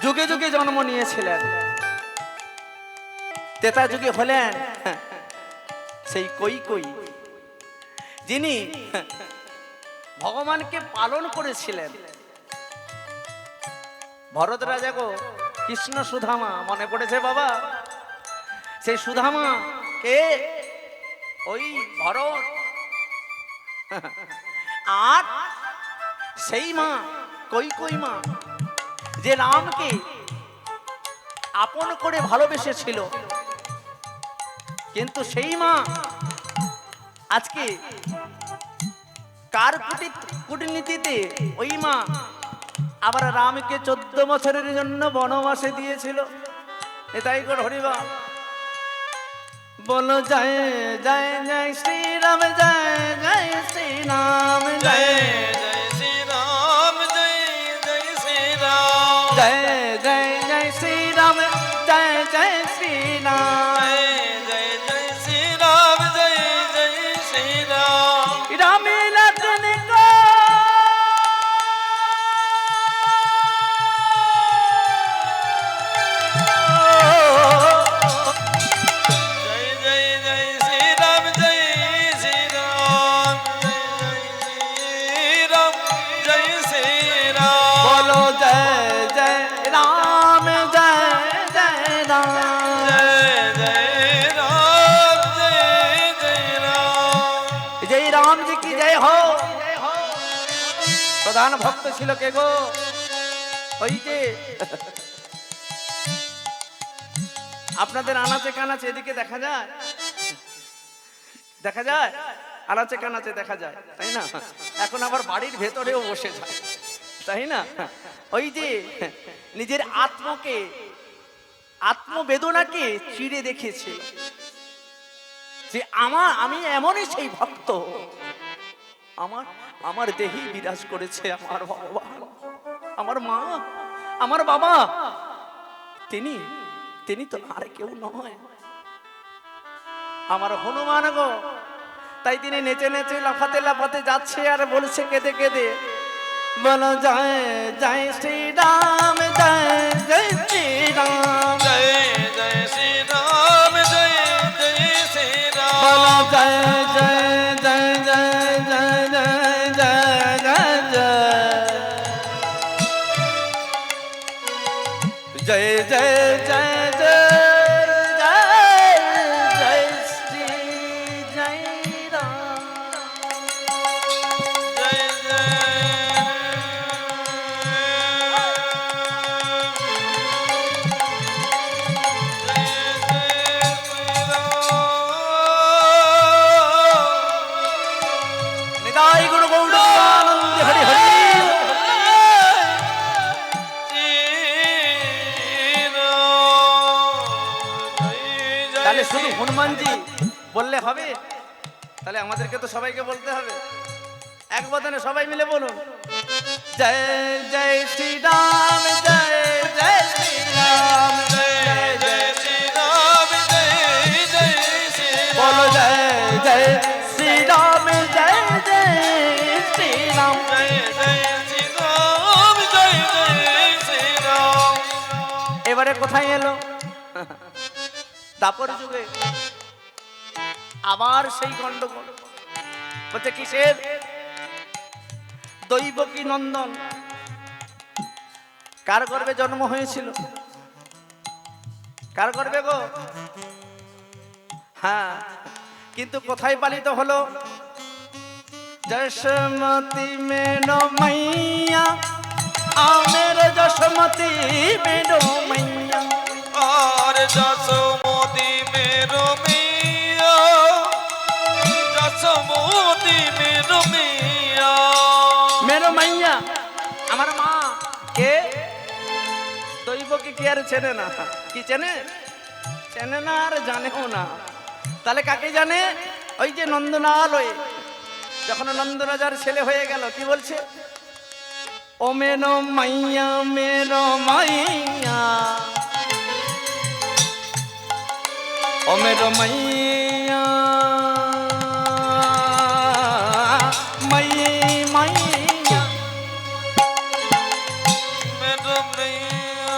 যুগে যুগে জন্ম নিয়েছিলেন, তেতা যুগে হলেন সেই কই যিনি ভগবানকে পালন করেছিলেন। ভরত রাজা গো, কৃষ্ণ সুধামা মনে পড়েছে বাবা? সেই সুধামা কে? ওই ভরত। আর সেই মা কই মা, যে রামকে আপন করে ভালোবেসেছিল, কিন্তু সেই মা আজকে কার কূটনীতিতে ওই মা আবার রামকে 14 বছরের জন্য বনবাসে দিয়েছিল। এটাই করে হরিবা বলো জয় জয় জয় শ্রীরাম, জয় জয় শ্রীরাম, জয় जय श्री राम, जय जय श्री राम, জয় জয় জয় শ্রীরাম, জয় জয় শ্রীরাম। जय जय श्री राम, जय जय श्री राम, राम लखन को जय जय जय श्री राम, जय श्री राम, जय जय श्री राम, जय श्री राम, बोलो जय जय राम, जय जय राम। जय जय राम, जय जय राम, जय राम जी की जय हो। প্রধান ভক্ত ছিল কে গো? ওই যে আপনাদের আনাচে কানাচে এদিকে দেখা যায়, দেখা যায় আনাচে কানাচে দেখা যায়, তাই না? এখন আবার বাড়ির ভেতরেও বসে যায়, তাই না? ওই যে নিজের আত্মকে, আত্মবেদনাকে চিড়ে দেখেছে যে আমি এমনই সেই ভক্ত, আমার দেহেই বিরাজ করেছে আমার ভগবান, আমার মা, আমার বাবা, তিনি তো আর কেউ নয়, আমার হনুমান গো। তাই তিনি নেচে নেচে লাফাতে লাফাতে যাচ্ছে আর বলছে কেঁদে কেঁদে, বলো জয় জয় শ্রীরাম, জয় জয় শ্রীরাম, जय जय श्री राम, जय जय श्री राम, বলো জয় জয় জয় জয় জয় জয় জয় জয় জয় জয় জয় জয় জয় জয় শ্রী জয় রাম। जय নিতাই গুরু গৌরানন্দ হরি হরি। তাহলে শুধু হনুমানজি বললে হবে? তাহলে আমাদেরকে তো সবাইকে বলতে হবে, এক বদনে সবাই মিলে বলুন জয় জয় শ্রীরাম, জয় জয় শ্রীরাম, जय जय श्री राम, जय जय श्री বলো राम, জয় জয় শ্রীরাম, জয় জয় শ্রীরাম। जय जय श्री राम, जय जय श्री राम, এবারে কোথায় এলো? দাপর যুগে আবার সেই গন্ডগোল বলছে কিসের? দৈবকী নন্দন কার গর্ভে জন্ম হয়েছিল? কার গর্ভে গো? হ্যাঁ, কিন্তু কোথায় পালিত হলো? যশমতি মেনো মাইয়া, আমের যশমতি মেনো মাইয়া। और जसोमती मेरो मिया, जसोमती मेरो मिया, মেরো মাইয়া আমার মা কে? দৈবকী কি আর চেনে না? কি চেনে? চেনে না আর জানেও না। তাহলে কাকে জানে? ওই যে নন্দনালয়ে যখন নন্দরাজার ছেলে হয়ে গেল, কি বলছে? ও মেরো মাইয়া, মেরো মাইয়া, ও মেরো মাইয়া, মাইয়া मेरो मिया,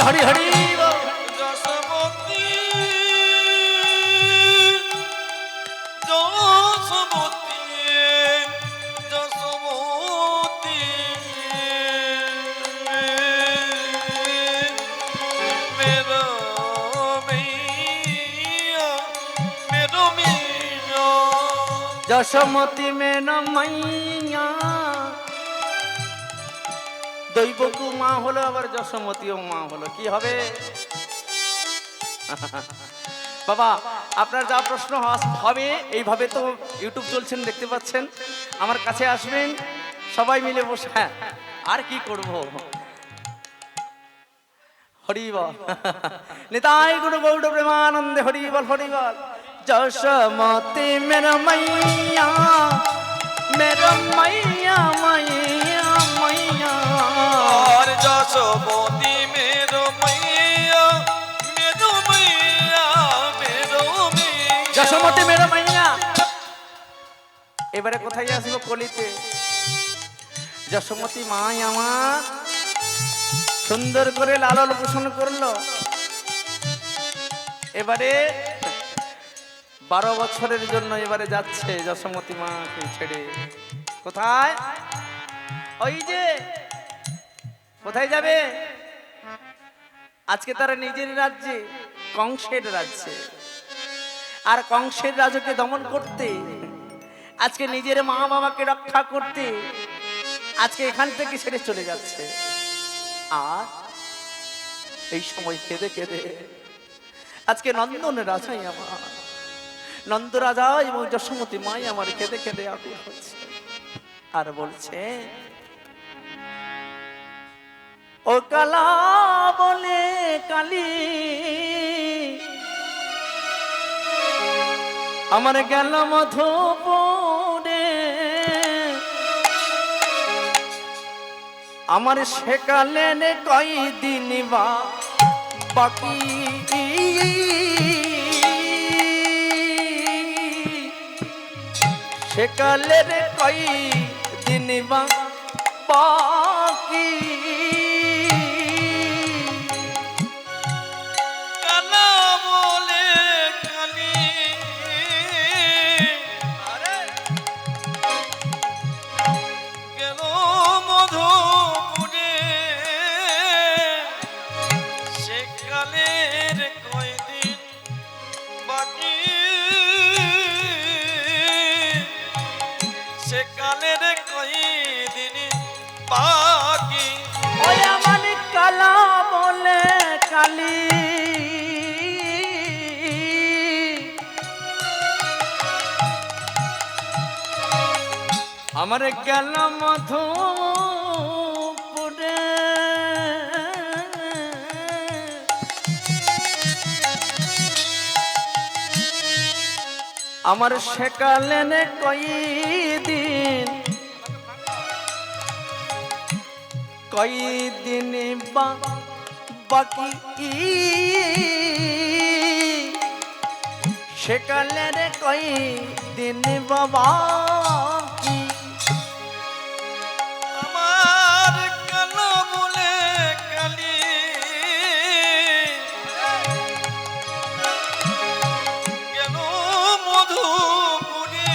হরি হরি বল। যশোমতী যশোমতী যশোমতী মেরো মাইয়া মেরো মাইয়া যশোমতী মেন মাইয়া। দৈবকু মা হলো, আবার যশোমতীও মা হলো, কি হবে? বাবা আপনার যা প্রশ্ন হবে, এইভাবে তো ইউটিউব চলছেন দেখতে পাচ্ছেন, আমার কাছে আসবেন সবাই মিলে বসে। হ্যাঁ আর কি করব, হরি বল। নিতাই গুরু গৌড় প্রেমানন্দে হরি বল হরি বল। যশোমতী মেরা মাইয়া মেরা মাইয়া মাইয়া মাইয়া। और যশোমতী मेरो मैया मेरो मैया मेरो मैया যশোমতী মেরা মাইয়া। এবারে কোথায় আসিব? কলিতে। যশোমতী মাই আমার সুন্দর করে লালন পোষণ করলো। এবারে 12 বছরের জন্য এবারে যাচ্ছে যশোমতী মাকে ছেড়ে। কোথায়? ওই যে কোথায় যাবে? আজকে তারা নিজের রাজ্যে, কংসের রাজ্যে। আর কংসের রাজকে দমন করতে, আজকে নিজের মা বাবাকে রক্ষা করতে, আজকে এখান থেকে ছেড়ে চলে যাচ্ছে। আর এই সময় কেঁদে কেঁদে আজকে নন্দন রাজাই আমার, নন্দ রাজা এবং যশোমতী মাই আমার কেঁদে কেঁদে আকুল হচ্ছে। আর বলছে, ও কালা বলে কালী আমার গেল মধুপুরে, আমার সেকালেন কয়দিন বা বাকি, সেকালের কয়দিন বা বাকি। কালা বলে কালি গেল মধুপুরে সেকালের কয়দিন বাকি সেকালের কয়দিন বাকি ওই আমার কালা বলে কালী আমার গেল মধুপুরে, আমার সেকালেন কয়দিন কয়দিন বাকি, সেকালের কয়দিন বাকি। আমার কালো বলে কালি কেন মধুপুরে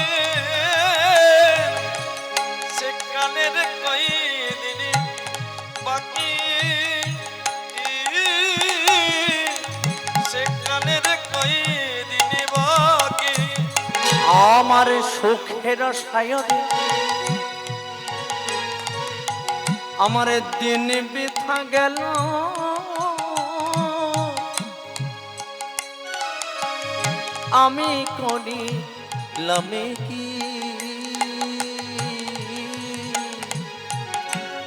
সেকালের কয়দিন বাকি সেকালের কয়দিন বাকি আমার সুখের সায়রে আমার দিন বৃথা গেল, আমি করিলাম কি?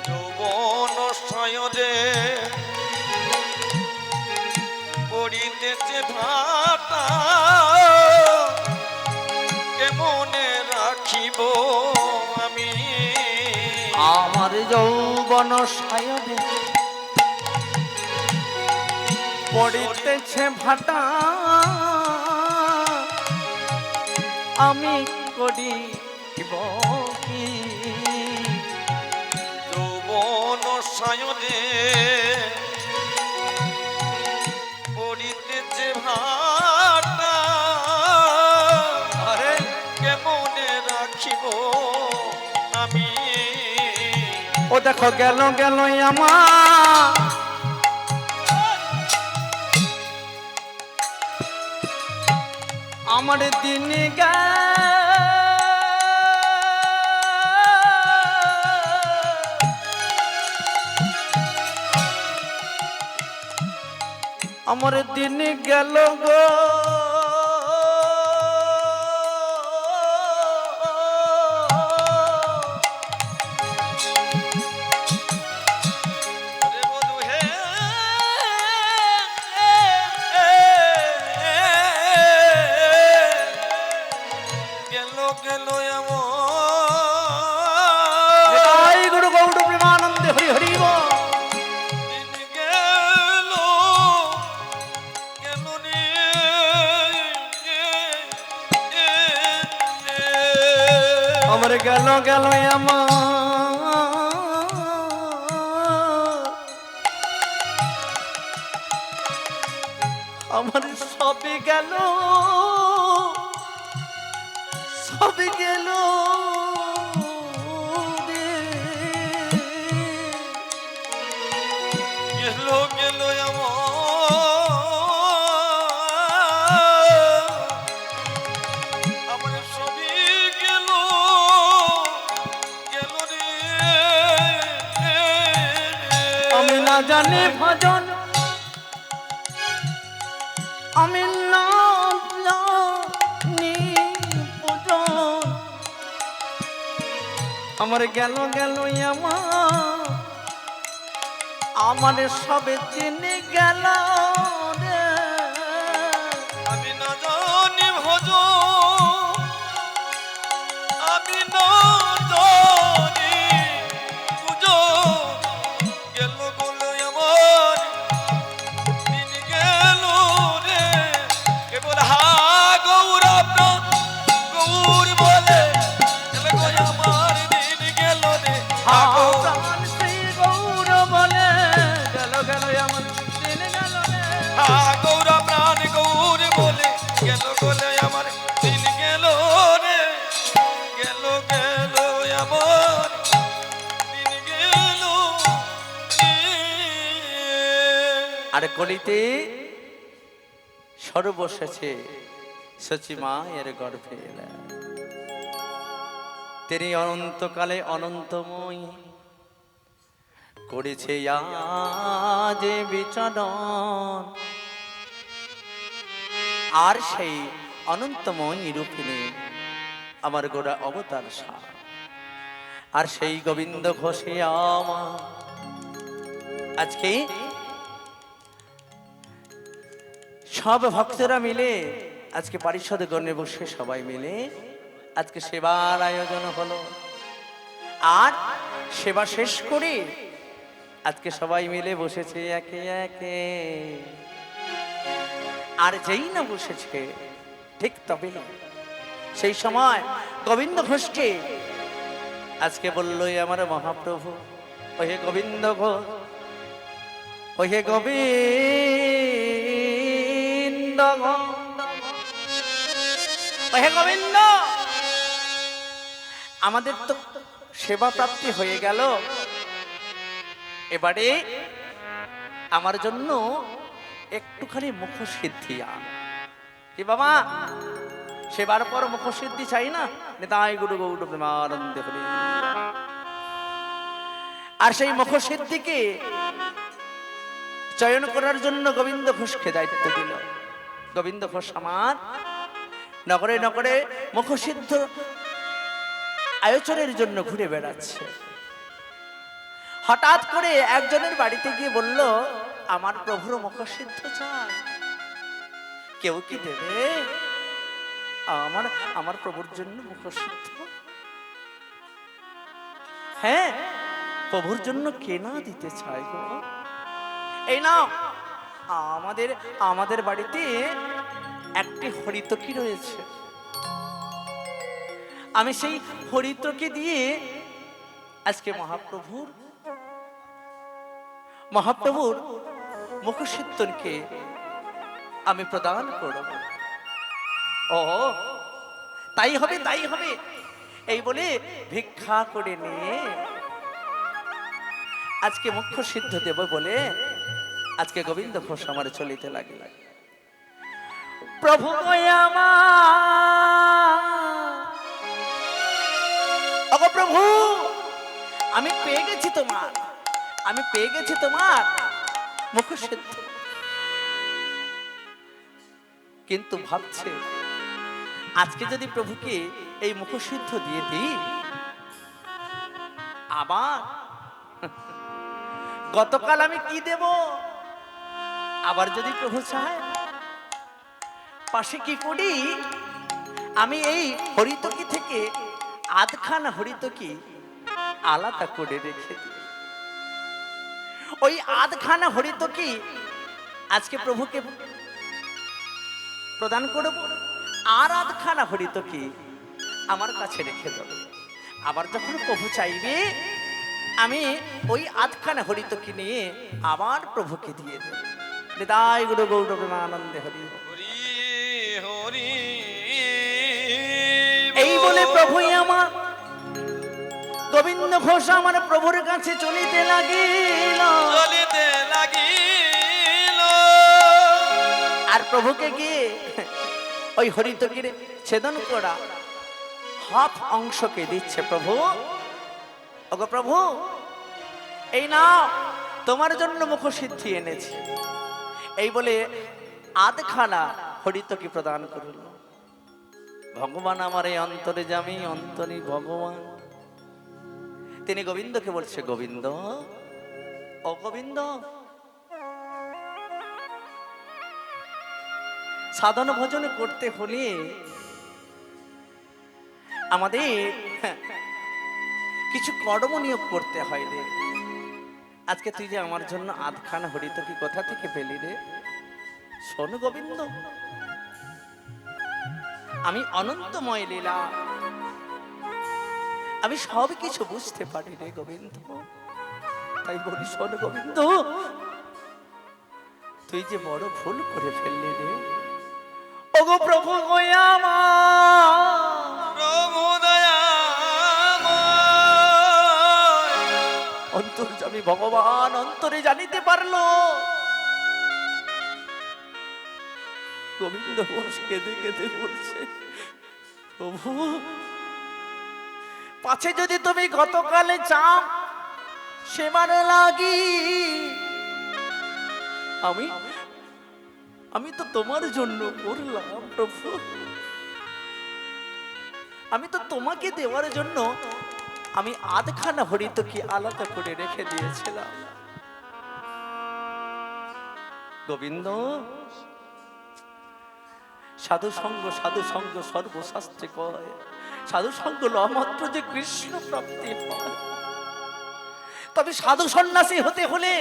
যৌবন সায়রে পড়িতেছে ভাটা কেমনে রাখিব আমি আমার যৌবন সায়রে পড়িতেছে ভাটা, আমি করিব কি? যৌবন সায়রে ভাটা আরে কেমনে রাখিব আমি ও দেখো গেল গেল আমার আমার দিন আমার দিন গেল গো রে বধূ হে গেল গেল জয় গুরু গৌড় প্রেমানন্দে হরি হরি বল। দিন গেল গেল আমার গেল গেল আমার আমার সবই গেল সবই গেল রে। গেল গেল আমার সবই গেল গেল রে আমি না জানি ভজন আমি না জানি ভজন আমার গেল গেল আমার সবে চিনি গেল রে। আমি না জানি ভজ আমি না জানি পুজো গেল গেল আমার দিন গেল রে কেবল হা গৌরব না গৌর বলে গেল গো আমার দিন গেল রে হা গৌর প্রাণ শ্রী গৌর বলে গেল গেল আমার দিন গেল রে। হা গৌর প্রাণ গৌর বলে গেল গেল আমার দিন গেল রে গেল গেল আমার দিন গেল আর কলিতে সর্বশেষে সচি মায়ের গর্ভে এলেন। তিনি অনন্তকালে অনন্তময় করেছে আজ বিচরণ আর সেই অনন্তময় রূপিণী আমার গোড়া অবতার সার আর সেই গোবিন্দ ঘোষে আমার আজকে সব ভক্তরা মিলে আজকে পারিষদ গণে বসে সবাই মিলে আজকে সেবার আয়োজন হলো আর সেবা শেষ করে আজকে সবাই মিলে বসেছে একে একে আর যেই না বসেছে ঠিক তবে সেই সময় গোবিন্দ ঘোষকে আজকে বললই আমার মহাপ্রভু ওহে গোবিন্দ ঘোষ ওহে গোবিন্দ ঘোষ ওহে গোবিন্দ আমাদের তো সেবা প্রাপ্তি হয়ে গেল এবারে আমার জন্য একটুখানি মুখসিদ্ধি আন কি বাবা সেবার পর মুখসিদ্ধি চাই না নিতাই গুরু গৌড় প্রেমানন্দে হরি। আর সেই মুখসিদ্ধিকে চয়ন করার জন্য গোবিন্দ ঘোষকে দায়িত্ব দিল। গোবিন্দ ঘোষ আমার নগরে নগরে মুখসিদ্ধ আয়োজনের জন্য ঘুরে বেড়াচ্ছে। হঠাৎ করে একজনের বাড়িতে গিয়ে বলল আমার প্রভুর মুখসিদ্ধ চাই, কেউ কি দেবে? আমার আমার প্রভুর জন্য মুখসিদ্ধ। হ্যাঁ, প্রভুর জন্য কে না দিতে চাই গো? এই নাও, আমাদের আমাদের বাড়িতে একটি হরিতকি রয়েছে, আমি সেই হরিতকি দিয়ে আজকে মহাপ্রভুর মুখসিদ্ধনকে আমি প্রদান করব। ও তাই হবে, তাই হবে, এই বলে ভিক্ষা করে নিয়ে আজকে মুখ্য সিদ্ধ দেব বলে আজকে গোবিন্দ ঘোষ আমার চলিতে লাগিল। প্রভু আমার প্রভু, আমি পেয়ে গেছি তোমার, আমি পেয়ে গেছি তোমার মুখ সিদ্ধ, কিন্তু ভাবছে আজকে যদি প্রভুকে এই মুখ সিদ্ধ দিয়ে দিই, আবার গতকাল আমি কি দেব, আবার যদি প্রভু চায় পাশে কি করি, আমি এই হরিতকি থেকে আধখানা হরিতকি আলাদা করে রেখে দিই। ওই আধখানা হরিতকি আজকে প্রভুকে প্রদান করব, আর আধখানা হরিতকি আমার কাছে রেখে দেব। আবার যখন প্রভু চাইবে আমি ওই আধখানা হরিতকি নিয়ে আবার প্রভুকে দিয়ে দেব। হৃদয় গুরু গৌরবানন্দে হরি হরি হরি এই বলে প্রভুই আমার গোবিন্দ ঘোষ আমার প্রভুর কাছে চলিতে লাগিল। চলিতে লাগিল। আর প্রভুকে গিয়ে ওই হরিতকির ছেদন করা হাফ অংশকে দিচ্ছে। প্রভু, ওগো প্রভু, এই নাও তোমার জন্য মুখসিদ্ধি এনেছি, এই বলে আধখানা হরিতকি প্রদান করল। ভগবান আমার এই অন্তরে জামি, অন্তরে ভগবান, তিনি গোবিন্দকে বলছে, গোবিন্দ, ও গোবিন্দ, সাধন ভজন করতে হলে আমাদের কিছু কর্ম নিয়োগ করতে হয় রে। আজকে তুই যে আমার জন্য আধখানা হরিতকি কোথা থেকে পেলি রে? শোন গোবিন্দ, আমি অনন্তময় লীলা, আমি সব কিছু বুঝতে পারি রে গোবিন্দ। তাই বলি, শোন গোবিন্দ, তুই যে বড় ভুল করে ফেললি রে। ওগো প্রভু গোয়ামা, প্রভু দয়াময়, অন্তর্যামী ভগবান অন্তরে জানিতে পারলো। গোবিন্দ ঘোষ কেঁদে কেঁদে বলছে, প্রভু, পাছে যদি তুমি গতকালে চাও সেবার লাগি, আমি তো তোমার জন্য করলাম প্রভু, আমি তো তোমাকে দেওয়ার জন্য আমি আধখানা হরিতকি আলাদা করে রেখে দিয়েছিলাম। গোবিন্দ, সাধু সঙ্গ সর্বশাস্ত্রে কয়, সাধু সঙ্গ লমাত্র যে কৃষ্ণ প্রাপ্তি হয়। তবে সাধু সন্ন্যাসী হতে হলে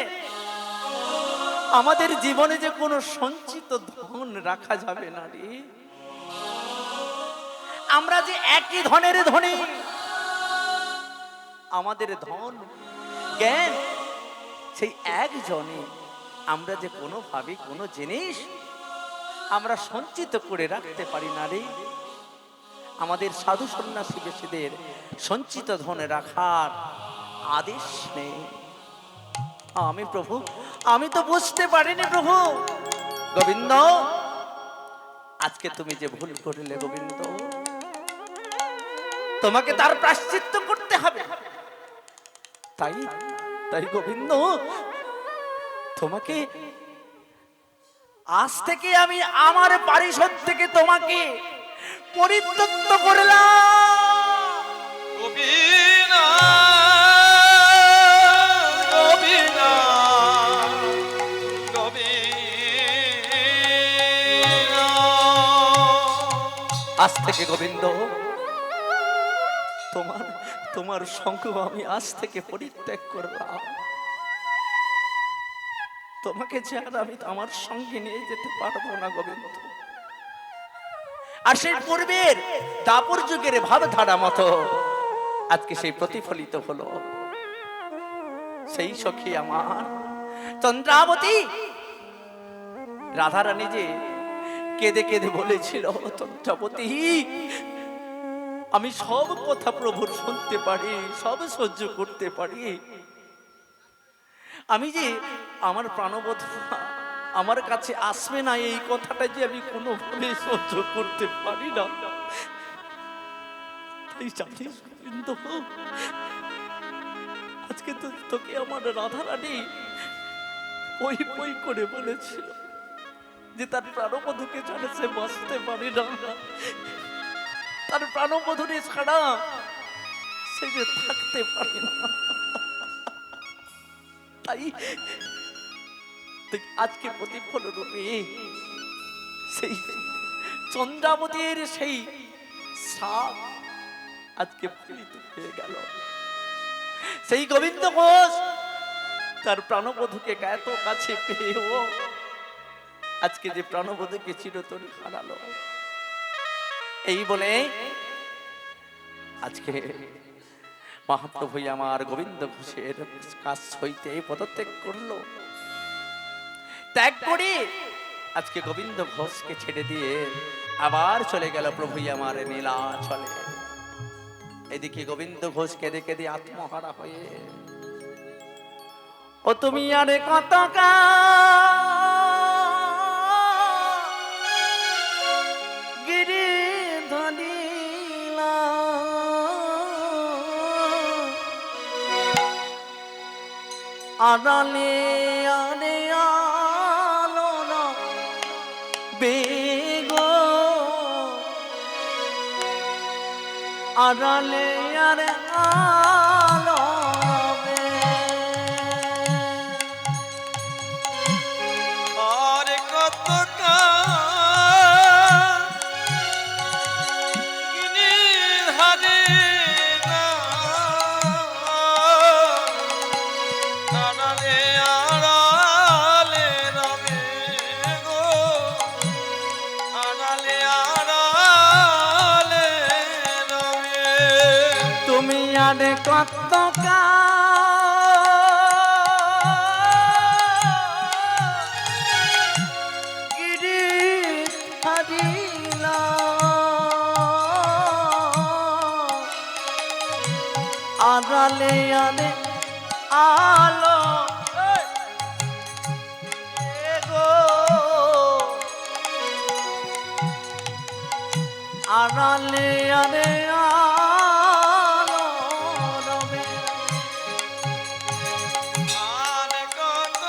আমাদের জীবনে যে কোনো সঞ্চিত ধন রাখা যাবে না রে। আমরা যে একই ধনের ধনী, আমাদের ধন জ্ঞান সেই একজনে, আমরা যে কোনোভাবে কোনো জিনিস আমরা সঞ্চিত করে রাখতে পারি না রে। আমাদের সাধু সন্ন্যাসী বেশিদের সঞ্চিত ধনে রাখার আদেশ নেই। আমি প্রভু, আমি তো বুঝতে পারিনি প্রভু। গোবিন্দ, আজকে তুমি যে ভুল করলে গোবিন্দ, তোমাকে তার প্রায়শ্চিত্ত করতে হবে। তাই তাই গোবিন্দ, তোমাকে আজ থেকে আমি আমার পারিষদ থেকে তোমাকে পরিত্যক্ত করলাম। গোবিনা গোবিনা গোবিনা, আজ থেকে গোবিন্দ তোমার সঙ্গ আমি আজ থেকে পরিত্যাগ করলাম। তোমাকে যে আর আমি আমার সঙ্গে নিয়ে যেতে পারবো না গোবিন্দ। আর সেই পূর্বের দাপর যুগের ভাবধারা মতো আজকে সেই প্রতিফলিত হলো। সেই সখী আমার চন্দ্রাবতী রাধারানী যে কেঁদে কেঁদে বলেছিল, চন্দ্রাবতী আমি সব কথা প্রভুর শুনতে পারি, সব সহ্য করতে পারি, আমি যে আমার প্রাণবধূ আমার কাছে আসবে না এই কথাটা যে আমি কোনোভাবে সহ্য করতে পারি না। তাই জানিস গোবিন্দ, আজকে তো তোকে আমার রাধারানী ওই বই করে বলেছিল যে তার প্রাণবধূকে ছাড়া সে বাঁচতে পারে না, তার প্রাণবধূকে ছাড়া সে যে থাকতে পারে না। তাই আজকে প্রতিফল রূপে সেই চন্দ্রাবতীর সেই সাপ আজকে ফলিত হয়ে গেল। সেই গোবিন্দ ঘোষ তার প্রাণবধূকে এত কাছে পেয়েও আজকে যে প্রাণবধূকে চিরতরে হারালো। এই বলে আজকে মহাপ্রভু আমার গোবিন্দ ঘোষের কাছ হইতে পদত্যাগ করলো। ত্যাগ করে আজকে গোবিন্দ ঘোষকে ছেড়ে দিয়ে আবার চলে গেল প্রভু আমার নীলাচলে। এদিকে গোবিন্দ ঘোষ কেঁদে কেঁদে আত্মহারা হয়ে, ও তুমি আরে কত গিরি ধরিলা, আড়ালে আরে আলো না বেগো, আড়ালে আরে আলো বে। আর কত হারে না আড়ালে আড়ালে রবে গো, আড়ালে আড়ালে রবে। তুমি আরে কত গিরি হারিলা, আড়ালে আরে আলো গো, আড়ালে আরে আলো রবে। আর কত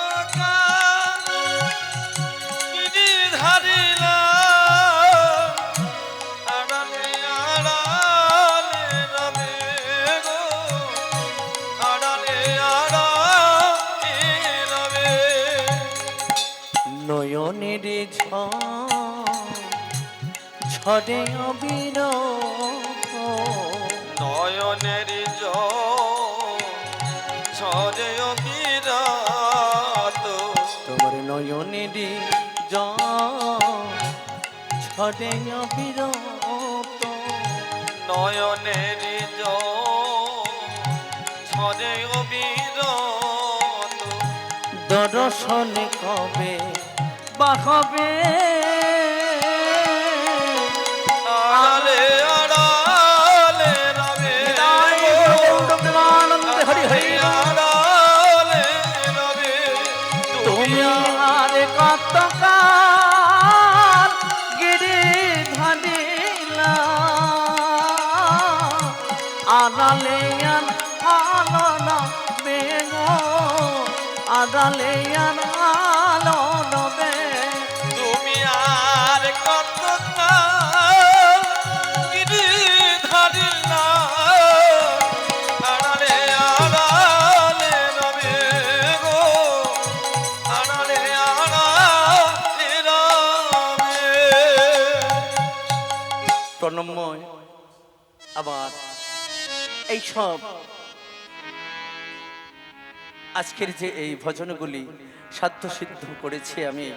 গিরি ধারিলা আড়ালে আড়ালে রবে গো, আড়ালে আড়ালে রবে। নয়নের ঝড়ে অবির, নয়নের ঝরে অবিরাত, তোমার নয়নের ঝড়ে অবির, নয়নের ঝরে অবিরাত। দর্শনে কবে বাহবে, আড়ালে আড়ালে রবে হরি হরি। আড়ালে রবে। তুমি আরে কত গিরি ধারিলা, আড়ালে আলো না বেগো, আড়ালে আলো নবে। তুমি আর কত গিরি ধারিলা আড়ালে আড়ালে রবে গো, আড়ালে আড়ালে রবে। প্রণম্যয় আবার এইসব আজকের যে এই ভজনগুলি সাধ্য সিদ্ধ করেছি আমি,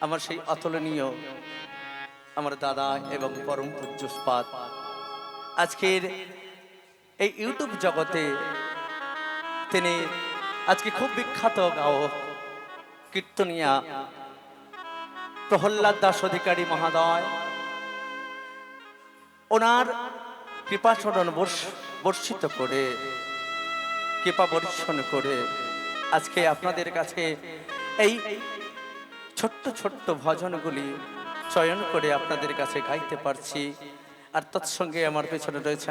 আমার সেই অতুলনীয় আমার দাদা এবং পরম পূজ্যপাদ আজকের এই ইউটিউব জগতে তিনি আজকে খুব বিখ্যাত গায়ক কীর্তনিয়া প্রহ্লাদ দাস অধিকারী মহোদয় ওনার কৃপাচরণ বর্ষিত করে, কৃপা বর্ষণ করে আজকে আপনাদের কাছে এই ছোট্ট ছোট্ট ভজনগুলি চয়ন করে আপনাদের কাছে গাইতে পারছি। আর তৎসঙ্গে আমার পেছনে রয়েছে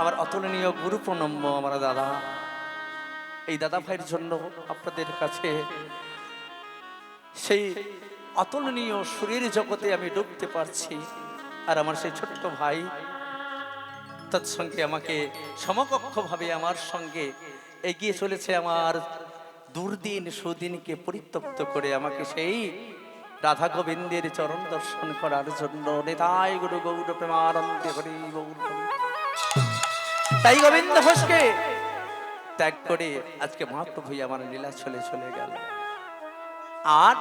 আমার অতুলনীয় গুরু প্রণম্য আমার দাদা। এই দাদা ভাইয়ের জন্য আপনাদের কাছে সেই অতুলনীয় সুরের জগতে আমি ডুবতে পারছি। আর আমার সেই ছোট্ট ভাই তৎসঙ্গে আমাকে সমকক্ষভাবে আমার সঙ্গে এগিয়ে চলেছে, আমার দুর্দিন সুদিনকে পরিত্যক্ত করে আমাকে সেই রাধা গোবিন্দের চরণ দর্শন করার জন্য। নেতাই গুরু গৌর প্রেমানন্দে হরি গৌর হরি। তাই গোবিন্দ ঘোষকে ত্যাগ করে আজকে মহাপ্রভু আমার লীলা চলে গেল। আর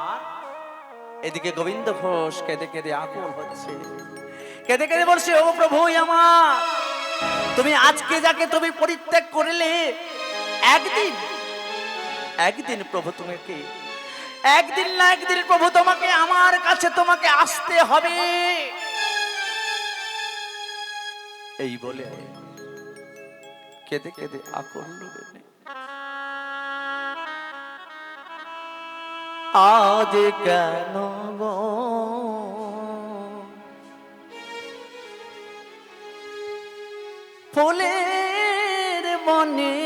এদিকে গোবিন্দ ঘোষ কেঁদে কেঁদে আকুল হচ্ছে, কেঁদে কেঁদে বলছে, ও প্রভু আমার, তুমি আজকে যাকে তুমি পরিত্যাগ করলে, একদিন প্রভু তোমাকে, একদিন না একদিন প্রভু তোমাকে আমার কাছে তোমাকে আসতে হবে। এই বলে কেঁদে কেঁদে আকুল হলেন। আজ কেন গো ফুলের বনে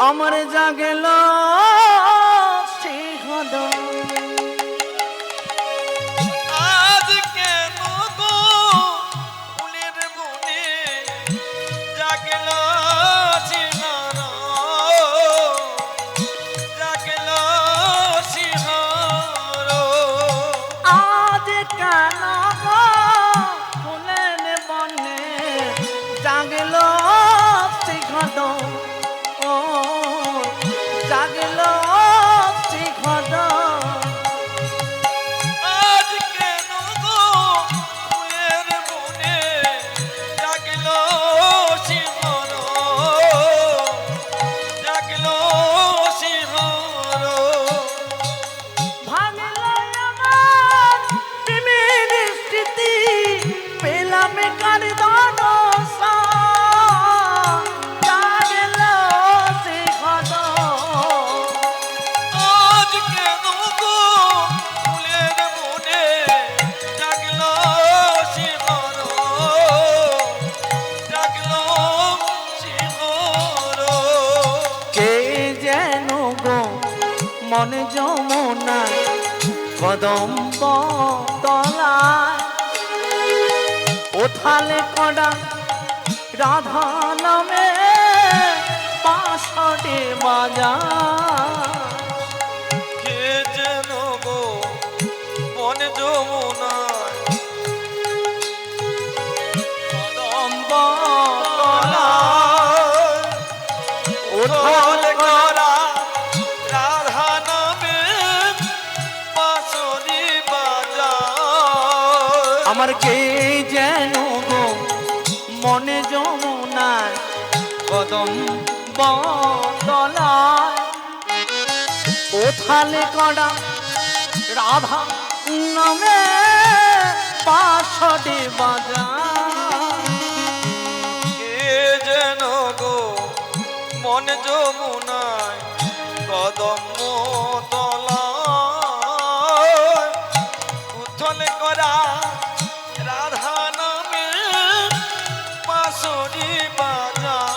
আমার জাগেল সিংহদ, আজ কেন গো ফুলের বনে জাগল সিংহর, জাগল সিংহর। আজ কেন গো ফুলের বনে জাগেল সিংহদ, ও জাগেল সিংহদ। আজ কেন গো ফুলের বনে জাগল সিংহর, জাগল সিংহর। ভাঙল আমার প্রেমের স্মৃতি, পেলাম কার দনস, জাগেল সিংহদ। আজ কেন গো ফুলের বনে জাগল সিংহর, জাগল সিংহর। কে যেন গো মন যমুনা কদম্ব তলায় ওথালে কড়া রাধা নামে পাশে বাজার। কে যেন গো মন যমুনায় কদম্ব তলায় ওথালে করা রাধা নামে বাঁশরি বাজায়। আমার কে যেন গো মনে যমুনায় কদম্ব তলায় ওথালে কড়া রাধা নামে পাশে বাজার। কে যেন গো মন যমুনায় কদম্ব তলায় উথল করা রাধা নামে বাঁশরি বাজায়।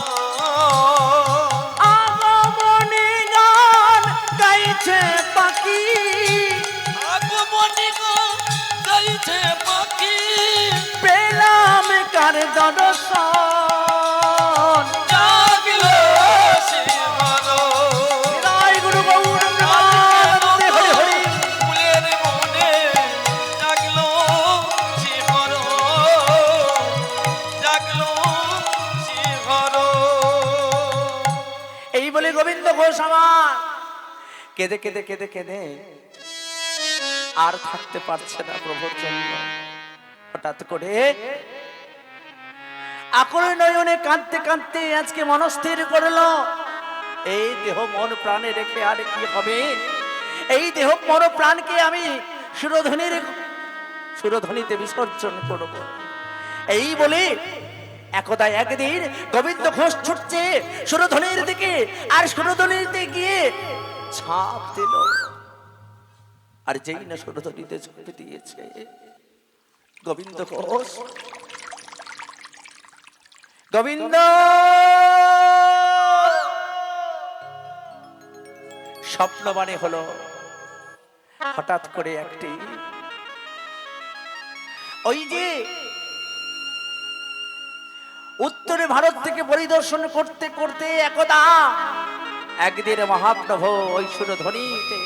আগমনী গান গাইছে পাখি, আগমনী গো গাইছে পাখি, পেলাম কার দর্শন। জাগল সিংহর। জয় গুরু গৌর প্রেমানন্দে হরি হরি। ফুলের বনে জাগল সিংহর, জাগল সিংহর। এই বলে গোবিন্দ ঘোষ আমার কেঁদে কেঁদে কেঁদে কেঁদে আর থাকতে পারছে না প্রভুর জন্য। হঠাৎ করে আকুল নয়নে কাঁদতে কাঁদতে আজকে মনস্থির করলো, এই দেহ মন প্রাণে রেখে আর কি হবে? এই দেহ মন প্রাণকে আমি সুরধ্বনিতে বিসর্জন করব। এই বলে একদা একদিন গোবিন্দ ঘোষ ছুটছে সুরধ্বনির দিকে, আর সুরধ্বনিতে গিয়ে ঝাঁপ দিল। আর যেই না সুরধ্বনিতে ঝাঁপ দিয়েছে, গোবিন্দ ঘোষ, গোবিন্দ স্বপ্নবাণী হলো। হঠাৎ করে একটি ওই যে উত্তরে ভারত থেকে পরিদর্শন করতে করতে একদা একদিন মহাপ্রভু ওই সুরধ্বনিতে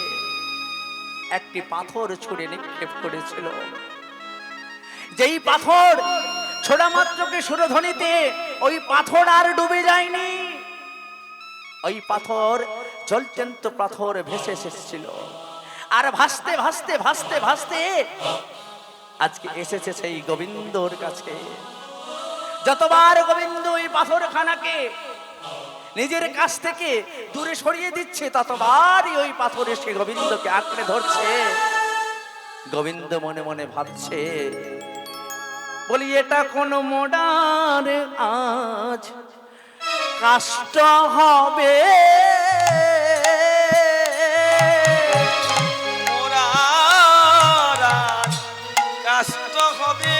একটি পাথর ছুঁড়ে নিক্ষেপ করেছিল। যেই পাথর ছোড়া মাত্রকে সুরধ্বনিতে ওই পাথর আর ডুবে যায়নি, ওই পাথর জলজন্ত পাথর ভেসে এসেছিল। আর ভাসতে ভাসতে ভাসতে ভাসতে আজকে এসেছে সেই গোবিন্দর কাছে। যতবার গোবিন্দ ওই পাথরখানাকে নিজের কাছ থেকে দূরে সরিয়ে দিচ্ছে, ততবারই ওই পাথর এসে গোবিন্দকে আঁকড়ে ধরছে। গোবিন্দ মনে মনে ভাবছে, বলি এটা কোন মোড়ার আজ কষ্ট হবে? মোরার আজ কষ্ট হবে।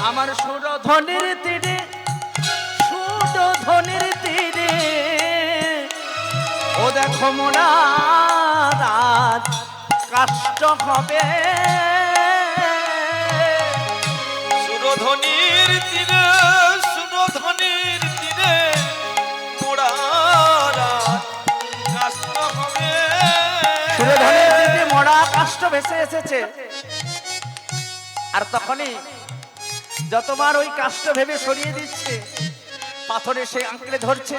আমার সুরধ্বনির তীরে, সুরধ্বনির তীরে, ও দেখো মোরা রাত কষ্ট হবে। সুরধ্বনির তীরে, সুরধ্বনির তীরে মোরার আজ কষ্ট হবে। সুরধ্বনির তীরে মোরা কষ্ট ভেসে এসেছে। আর তখনই যতবার ওই কাষ্ট ভেবে সরিয়ে দিচ্ছে, পাথরে সে আঁকড়ে ধরছে।